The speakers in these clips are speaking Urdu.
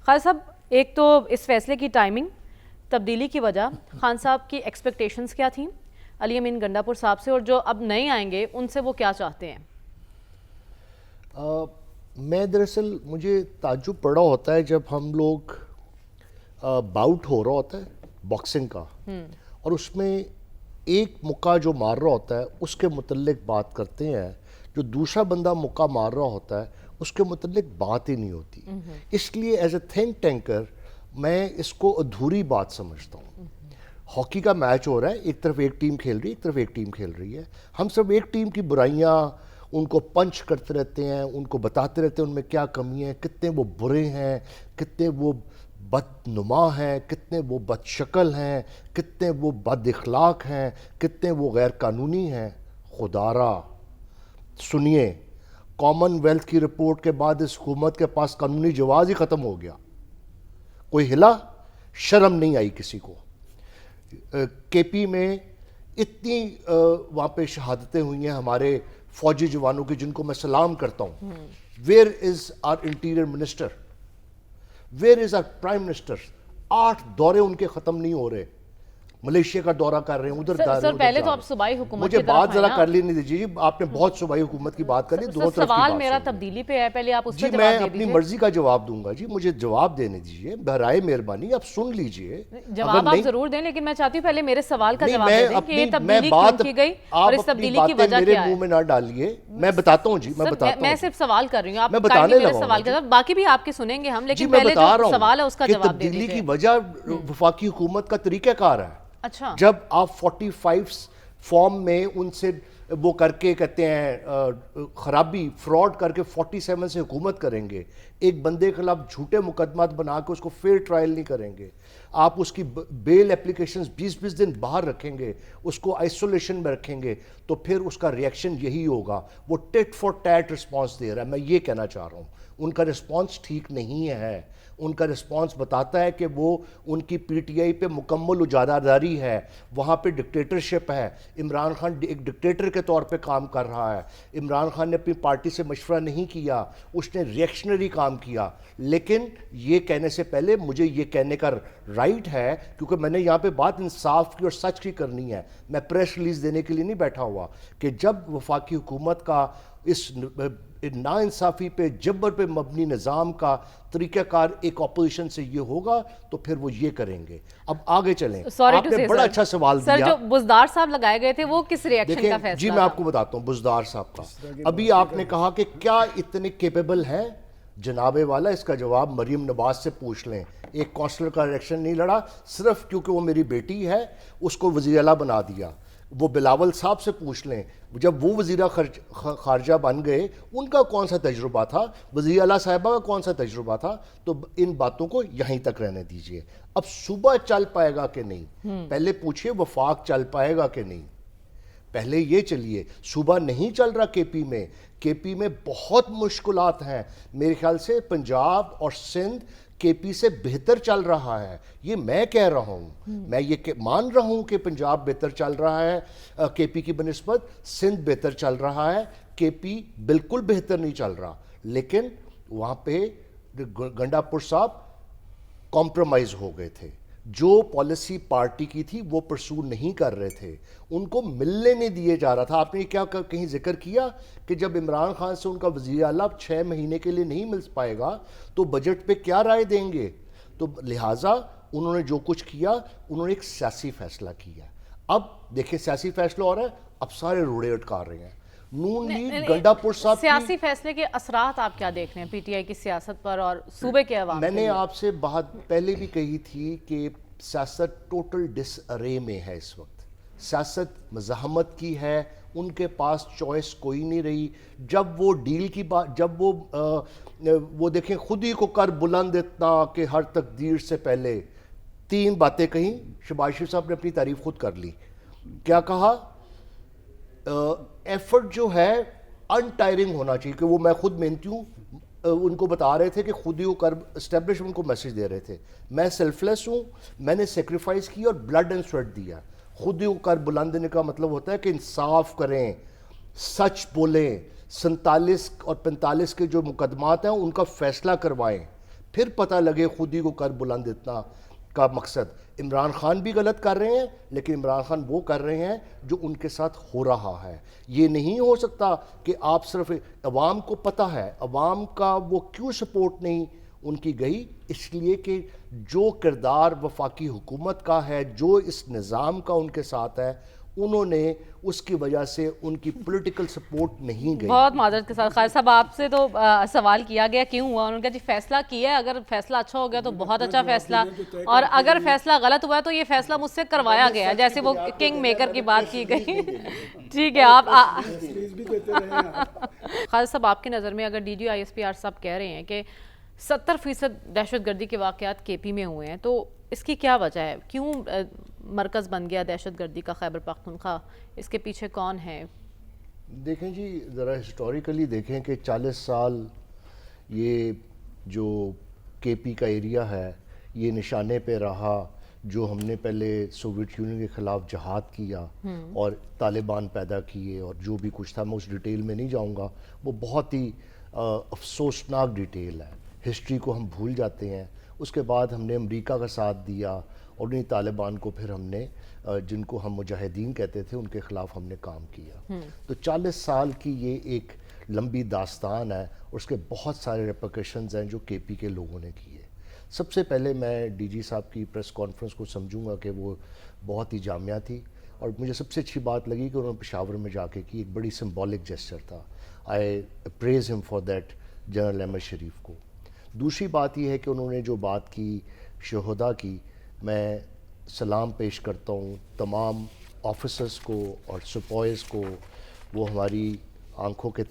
خالد صاحب، ایک تو اس فیصلے کی ٹائمنگ، تبدیلی کی وجہ، خان صاحب کی ایکسپیکٹیشنز کیا تھیں علی امین گنڈا پور صاحب سے، اور جو اب نئے آئیں گے ان سے وہ کیا چاہتے ہیں؟ میں دراصل مجھے تعجب پڑا ہوتا ہے جب ہم لوگ باؤٹ ہو رہا ہوتا ہے باکسنگ کا، اور اس میں ایک مکہ جو مار رہا ہوتا ہے اس کے متعلق بات کرتے ہیں، جو دوسرا بندہ مکہ مار رہا ہوتا ہے اس کے متعلق بات ہی نہیں ہوتی. اس لیے ایز اے تھنک ٹینکر میں اس کو ادھوری بات سمجھتا ہوں. ہاکی کا میچ ہو رہا ہے، ایک طرف ایک ٹیم کھیل رہی ہے، ایک طرف ایک ٹیم کھیل رہی ہے. ہم سب ایک ٹیم کی برائیاں ان کو پنچ کرتے رہتے ہیں، ان کو بتاتے رہتے ہیں ان میں کیا کمی ہیں، کتنے وہ برے ہیں، کتنے وہ بدنما ہیں، کتنے وہ بد شکل ہیں، کتنے وہ بد اخلاق ہیں، کتنے وہ غیر قانونی ہیں. خدا را سنیے، کامن ویلتھ کی رپورٹ کے بعد اس حکومت کے پاس قانونی جواز ہی ختم ہو گیا. کوئی ہلا؟ شرم نہیں آئی کسی کو. کے پی میں اتنی وہاں پہ شہادتیں ہوئی ہیں ہمارے فوجی جوانوں کی، جن کو میں سلام کرتا ہوں. Where is our interior minister? Where is our prime minister? 8 دورے ان کے ختم نہیں ہو رہے. ملیشیا کا دورہ کر رہے ہیں، ادھر جا رہے ہیں. سر پہلے تو آپ صوبائی حکومت مجھے کی طرف بات ذرا آئے کر لینے دیجیے. آپ نے بہت صوبائی حکومت کی بات کر لی، دونوں طرف کی بات. سوال میرا تبدیلی پہ ہے، پہلے آپ اس جی کا میں جواب دے اپنی دیجئے. مرضی کا جواب دوں گا. جی مجھے جواب دینے دیجیے، برائے مہربانی آپ سن لیجیے. جواب آپ ضرور دیں، لیکن میں چاہتی ہوں پہلے میرے سوال کا جواب دے دیں کہ یہ تبدیلی کیوں کی گئی اور اس تبدیلی کی وجہ کیا ہے. میرے منہ میں نہ ڈالیے، میں بتاتا ہوں. جی میں بتاتا ہوں. میں صرف سوال کر رہی ہوں، آپ میں بتانے میرے لگا سوال کا جواب، باقی بھی آپ کے سنیں گے ہم، لیکن میں پہلے بتا رہا جو ہوں سوال ہے اس کا کہ جواب دے تبدیلی دیجئے. کی وجہ وفاقی حکومت کا طریقہ کار ہے. اچھا، جب آپ 45 فارم میں ان سے وہ کر کے کہتے ہیں خرابی فراڈ کر کے 47 سے حکومت کریں گے، ایک بندے کے خلاف جھوٹے مقدمات بنا کے اس کو فیئر ٹرائل نہیں کریں گے، آپ اس کی بیل اپلیکیشنز 20 دن باہر رکھیں گے، اس کو آئسولیشن میں رکھیں گے، تو پھر اس کا ریئیکشن یہی ہوگا. وہ ٹیٹ فار ٹیٹ رسپانس دے رہا ہے. میں یہ کہنا چاہ رہا ہوں ان کا رسپانس ٹھیک نہیں ہے. ان کا رسپانس بتاتا ہے کہ وہ ان کی پی ٹی آئی پہ مکمل اجارہ داری ہے، وہاں پہ ڈکٹیٹرشپ ہے. عمران خان ایک ڈکٹیٹر کے طور پہ کام کر رہا ہے. عمران خان نے اپنی پارٹی سے مشورہ نہیں کیا، اس نے ریئیکشنری کام کیا. لیکن یہ کہنے سے پہلے مجھے یہ کہنے کا رائٹ ہے، کیونکہ میں نے یہاں پہ بات انصاف کی اور سچ کی کرنی ہے. میں پریس ریلیز دینے کے لیے نہیں بیٹھا ہوا کہ جب وفاقی حکومت کا اس ناانصافی پہ، جبر پہ مبنی نظام کا طریقہ کار ایک اپوزیشن سے یہ ہوگا تو پھر وہ یہ کریں گے. اب آگے چلیں. آپ نے بڑا اچھا سوال دیا. سر جو بزدار صاحب لگائے گئے تھے وہ کس ریئیکشن کا فیصلہ؟ جی میں آپ کو بتاتا ہوں بزدار صاحب کا. ابھی آپ نے کہا کہ کیا اتنے کیپیبل ہیں جناب والا، اس کا جواب مریم نواز سے پوچھ لیں. ایک کونسلر کا الیکشن نہیں لڑا صرف کیونکہ وہ میری بیٹی ہے، اس کو وزیر اعلیٰ بنا دیا. وہ بلاول صاحب سے پوچھ لیں، جب وہ وزیر خارجہ بن گئے ان کا کون سا تجربہ تھا، وزیر اعلیٰ صاحبہ کا کون سا تجربہ تھا. تو ان باتوں کو یہیں تک رہنے دیجئے. اب صوبہ چل پائے گا کہ نہیں، پہلے پوچھئے وفاق چل پائے گا کہ نہیں. پہلے یہ چلیے. صوبہ نہیں چل رہا کے پی میں بہت مشکلات ہیں. میرے خیال سے پنجاب اور سندھ کے پی سے بہتر چل رہا ہے. یہ میں کہہ رہا ہوں، میں یہ مان رہا ہوں کہ پنجاب بہتر چل رہا ہے کے پی کی بنسبت، سندھ بہتر چل رہا ہے، کے پی بالکل بہتر نہیں چل رہا. لیکن وہاں پہ گنڈا پور صاحب کمپرومائز ہو گئے تھے. جو پالیسی پارٹی کی تھی وہ پرسو نہیں کر رہے تھے، ان کو ملنے نہیں دیے جا رہا تھا. آپ نے کیا کہیں ذکر کیا کہ جب عمران خان سے ان کا وزیر اعلیٰ 6 مہینے کے لیے نہیں مل پائے گا تو بجٹ پہ کیا رائے دیں گے. تو لہٰذا انہوں نے جو کچھ کیا انہوں نے ایک سیاسی فیصلہ کیا. اب دیکھیں سیاسی فیصلہ ہو رہا ہے، اب سارے روڑے اٹکار رہے ہیں. نون لیگ گنڈا پور صاحب سیاسی فیصلے کے اثرات آپ کیا دیکھ رہے ہیں پی ٹی آئی کی سیاست پر اور صوبے کے عوام؟ میں نے آپ سے بات پہلے بھی کہی تھی کہ سیاست ٹوٹل ڈس ارے میں ہے اس وقت. سیاست مزاحمت کی ہے، ان کے پاس چوائس کوئی نہیں رہی. جب وہ ڈیل کی بات، جب وہ دیکھیں خود ہی کو کر بلند اتنا کہ ہر تقدیر سے پہلے 3 باتیں کہیں. شہباز شریف صاحب نے اپنی تعریف خود کر لی. کیا کہا؟ ایفرٹ جو ہے انٹائرنگ ہونا چاہیے، کہ وہ میں خود محنتی ہوں. ان کو بتا رہے تھے کہ خود ہی وہ کر اسٹیبلشمنٹ کو میسج دے رہے تھے، میں سیلف لیس ہوں، میں نے سیکریفائز کی اور بلڈ اینڈ سویٹ دیا. خود ہی کر بلند دینے کا مطلب ہوتا ہے کہ انصاف کریں، سچ بولیں. 47 اور 45 کے جو مقدمات ہیں ان کا فیصلہ کروائیں، پھر پتہ لگے خود ہی کو کر بلند اتنا کا مقصد۔ عمران خان بھی غلط کر رہے ہیں، لیکن عمران خان وہ کر رہے ہیں جو ان کے ساتھ ہو رہا ہے۔ یہ نہیں ہو سکتا کہ آپ صرف عوام کو پتہ ہے، عوام کا وہ کیوں سپورٹ نہیں ان کی گئی، اس لیے کہ جو کردار وفاقی حکومت کا ہے، جو اس نظام کا ان کے ساتھ ہے، انہوں نے اس کی وجہ سے ان کی پولیٹیکل سپورٹ نہیں گئی۔ بہت معذرت کے ساتھ خالد صاحب آپ سے تو سوال کیا گیا کیوں ہوا، انہوں نے کہا جی فیصلہ کیا ہے، اگر فیصلہ اچھا ہو گیا تو بہت اچھا فیصلہ، اور اگر فیصلہ غلط ہوا ہے تو یہ فیصلہ مجھ سے کروایا گیا ہے، جیسے وہ کنگ میکر کی بات کی گئی۔ ٹھیک ہے، آپ خالد صاحب آپ کی نظر میں اگر D G I S P R صاحب کہہ رہے ہیں کہ 70% دہشت گردی کے واقعات کے پی میں ہوئے ہیں، تو اس کی کیا وجہ ہے؟ کیوں مرکز بن گیا دہشت گردی کا خیبر پختونخوا؟ اس کے پیچھے کون ہے؟ دیکھیں جی، ذرا ہسٹوریکلی دیکھیں کہ 40 سال یہ جو کے پی کا ایریا ہے یہ نشانے پہ رہا، جو ہم نے پہلے سوویت یونین کے خلاف جہاد کیا اور طالبان پیدا کیے اور جو بھی کچھ تھا، میں اس ڈیٹیل میں نہیں جاؤں گا، وہ بہت ہی افسوسناک ڈیٹیل ہے، ہسٹری کو ہم بھول جاتے ہیں۔ اس کے بعد ہم نے امریکہ کا ساتھ دیا اور انہیں طالبان کو پھر ہم نے جن کو ہم مجاہدین کہتے تھے ان کے خلاف ہم نے کام کیا۔ تو 40 سال کی یہ ایک لمبی داستان ہے اور اس کے بہت سارے ریپرکشنز ہیں جو کے پی کے لوگوں نے کیے۔ سب سے پہلے میں ڈی جی صاحب کی پریس کانفرنس کو سمجھوں گا کہ وہ بہت ہی جامعہ تھی، اور مجھے سب سے اچھی بات لگی کہ انہوں نے پشاور میں جا کے کی، ایک بڑی سمبولک جیسچر تھا۔ آئی اپریز ہم فار دیٹ، جنرل احمد شریف کو۔ دوسری بات یہ ہے کہ انہوں نے جو بات کی شہداء کی، میں سلام پیش کرتا ہوں تمام آفیسرز کو اور سپوائز کو، وہ ہماری آنکھوں کے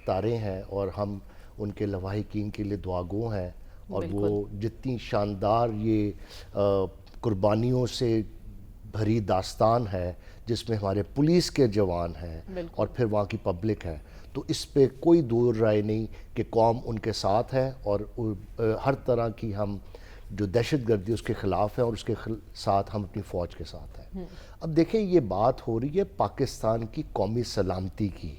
تارے ہیں اور ہم ان کے لواحقین کے لیے دعا گو ہیں، اور وہ جتنی شاندار یہ قربانیوں سے بھری داستان ہے جس میں ہمارے پولیس کے جوان ہیں اور پھر وہاں کی پبلک ہے، تو اس پہ کوئی دور رائے نہیں کہ قوم ان کے ساتھ ہے، اور ہر طرح کی ہم جو دہشت گردی اس کے خلاف ہے اور اس کے ساتھ ہم اپنی فوج کے ساتھ ہیں۔ اب دیکھیں یہ بات ہو رہی ہے پاکستان کی قومی سلامتی کی،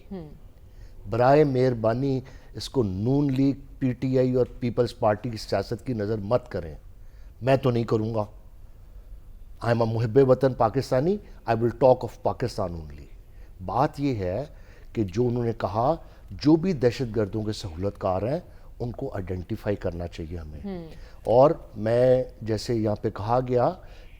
برائے مہربانی اس کو نون لیگ، پی ٹی آئی اور پیپلز پارٹی کی سیاست کی نظر مت کریں، میں تو نہیں کروں گا۔ آئی ایم اے محب وطن Pakistani, I will talk of Pakistan only. بات یہ ہے کہ جو انہوں نے کہا جو بھی دہشت گردوں کے سہولت کار ہیں ان کو آئیڈینٹیفائی کرنا چاہیے ہمیں، اور میں جیسے یہاں پہ کہا گیا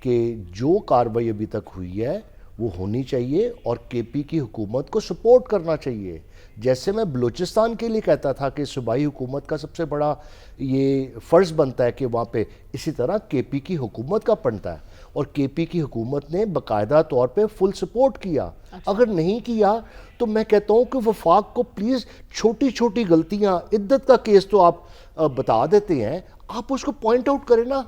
کہ جو کارروائی ابھی تک ہوئی ہے وہ ہونی چاہیے اور کے پی کی حکومت کو سپورٹ کرنا چاہیے۔ جیسے میں بلوچستان کے لیے کہتا تھا کہ صوبائی حکومت کا سب سے بڑا یہ فرض بنتا ہے کہ وہاں پہ، اسی طرح کے پی کی حکومت کا بنتا ہے، اور کے پی کی حکومت نے باقاعدہ طور پہ فل سپورٹ کیا۔ اگر نہیں کیا تو میں کہتا ہوں کہ وفاق کو پلیز چھوٹی چھوٹی غلطیاں، عدت کا کیس تو آپ بتا دیتے ہیں، آپ اس کو پوائنٹ آؤٹ کریں نا،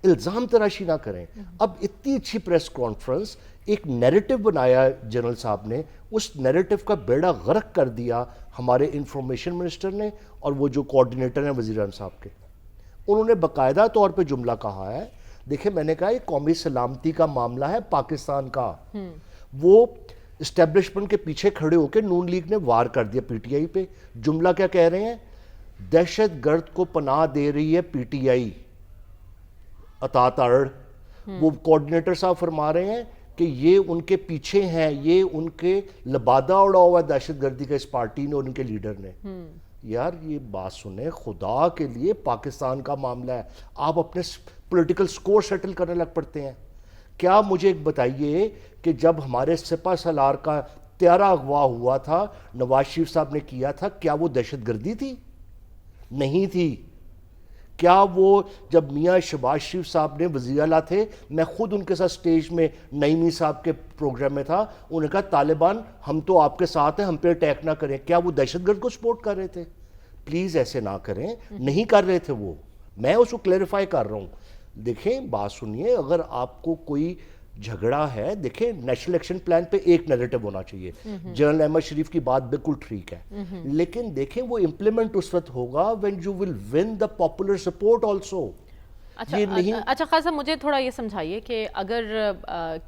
الزام تراشی نہ کریں۔ اب اتنی اچھی پریس کانفرنس، ایک نیریٹو بنایا جنرل صاحب نے، اس نیریٹو کا بیڑا غرق کر دیا ہمارے انفارمیشن منسٹر نے اور وہ جو کوارڈینیٹر ہیں وزیر اعظم صاحب کے۔ انہوں نے باقاعدہ طور پہ جملہ کہا ہے، دیکھیں میں نے کہا یہ قومی سلامتی کا معاملہ ہے پاکستان کا۔ وہ اسٹیبلشمنٹ کے پیچھے کھڑے ہو کے نون لیگ نے وار کر دیا پی ٹی آئی پہ۔ جملہ کیا کہہ رہے ہیں؟ دہشت گرد کو پناہ دے رہی ہے پی ٹی آئی، اطاعت اڑ۔ وہ کوارڈینیٹر صاحب فرما رہے ہیں کہ یہ ان کے پیچھے ہیں، یہ ان کے لبادہ اڑا ہوا ہے دہشت گردی کا اس پارٹی نے اور ان کے لیڈر نے۔ یار یہ بات سنیں، خدا کے لیے پاکستان کا معاملہ ہے، آپ اپنے پولیٹیکل سکور سیٹل کرنے لگ پڑتے ہیں۔ کیا مجھے ایک بتائیے کہ جب ہمارے سپہ سالار کا طیارہ اغوا ہوا تھا، نواز شریف صاحب نے کیا تھا، کیا وہ دہشت گردی تھی؟ نہیں تھی۔ کیا وہ جب میاں شہباز شریف صاحب نے وزیر اعلیٰ تھے، میں خود ان کے ساتھ سٹیج میں نعیمی صاحب کے پروگرام میں تھا، انہوں نے کہا طالبان ہم تو آپ کے ساتھ ہیں، ہم پہ اٹیک نہ کریں، کیا وہ دہشت گرد کو سپورٹ کر رہے تھے؟ پلیز ایسے نہ کریں، نہیں کر رہے تھے وہ، میں اس کو کلیریفائی کر رہا ہوں۔ دیکھیں بات سنیے، اگر آپ کو کوئی جھگڑا ہے، دیکھیں نیشنل ایکشن پلان پہ ایک نیریٹو ہونا چاہیے، جنرل احمد شریف کی بات بالکل ٹھیک ہے، لیکن دیکھیں وہ امپلیمنٹ اس وقت ہوگا when you will win the popular support also۔ اچھا خان صاحب مجھے تھوڑا یہ سمجھائیے کہ اگر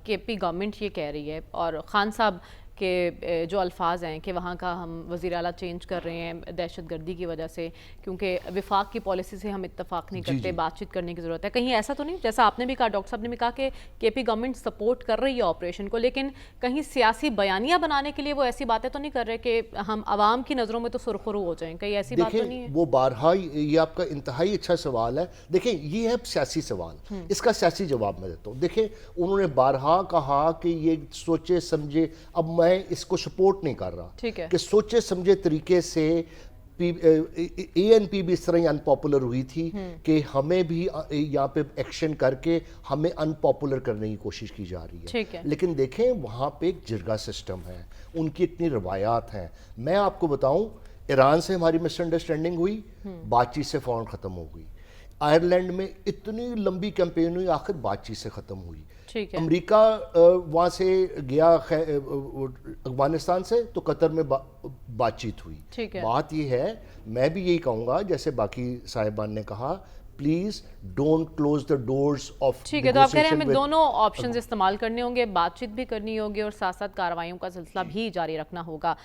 کے پی گورنمنٹ یہ کہہ رہی ہے اور خان صاحب کہ جو الفاظ ہیں کہ وہاں کا ہم وزیر اعلیٰ چینج کر رہے ہیں دہشت گردی کی وجہ سے، کیونکہ وفاق کی پالیسی سے ہم اتفاق نہیں کرتے، بات چیت کرنے کی ضرورت ہے. کہیں ایسا تو نہیں جیسا آپ نے بھی کہا، ڈاکٹر صاحب نے بھی کہا کہ کے پی گورنمنٹ سپورٹ کر رہی ہے آپریشن کو، لیکن کہیں سیاسی بیانیہ بنانے کے لیے وہ ایسی باتیں تو نہیں کر رہے کہ ہم عوام کی نظروں میں تو سرخرو ہو جائیں؟ کہیں ایسی بات تو نہیں ہے؟ دیکھیں وہ بارہا، یہ آپ کا انتہائی اچھا سوال ہے. دیکھیں یہ ہے سیاسی سوال، اس کا سیاسی جواب میں دیتا ہوں. دیکھیں انہوں نے بارہا کہا کہ یہ سوچے سمجھے، اب میں اس کو سپورٹ نہیں کر رہا ٹھیک ہے کہ سوچے سمجھے طریقے سے اے این پی بھی اس طرح ہی ان پاپولر ہوئی تھی کہ ہمیں بھی یہاں پہ ایکشن کر کے ہمیں ان پاپولر کرنے کی کوشش کی جا رہی ٹھیک ہے. ہے. لیکن دیکھیں وہاں پہ ایک جرگہ سسٹم ہے، ان کی اتنی روایات ہیں. میں آپ کو بتاؤں، ایران سے ہماری مس انڈرسٹینڈنگ ہوئی، بات چیت سے فوراً ختم ہو گئی. آئرلینڈ میں اتنی لمبی کیمپین ہوئی، آخر بات چیت سے ختم ہوئی. ٹھیک ہے. امریکہ وہاں سے گیا افغانستان سے تو قطر میں بات چیت ہوئی. ٹھیک ہے. بات یہ ہے، میں بھی یہی کہوں گا جیسے باقی صاحبان نے کہا، please don't close the doors off. ٹھیک ہے، تو آپ کہہ رہے ہیں ہمیں دونوں آپشنز استعمال کرنے ہوں گے، بات چیت بھی کرنی ہوگی اور ساتھ ساتھ کارروائیوں کا سلسلہ بھی جاری رکھنا ہوگا.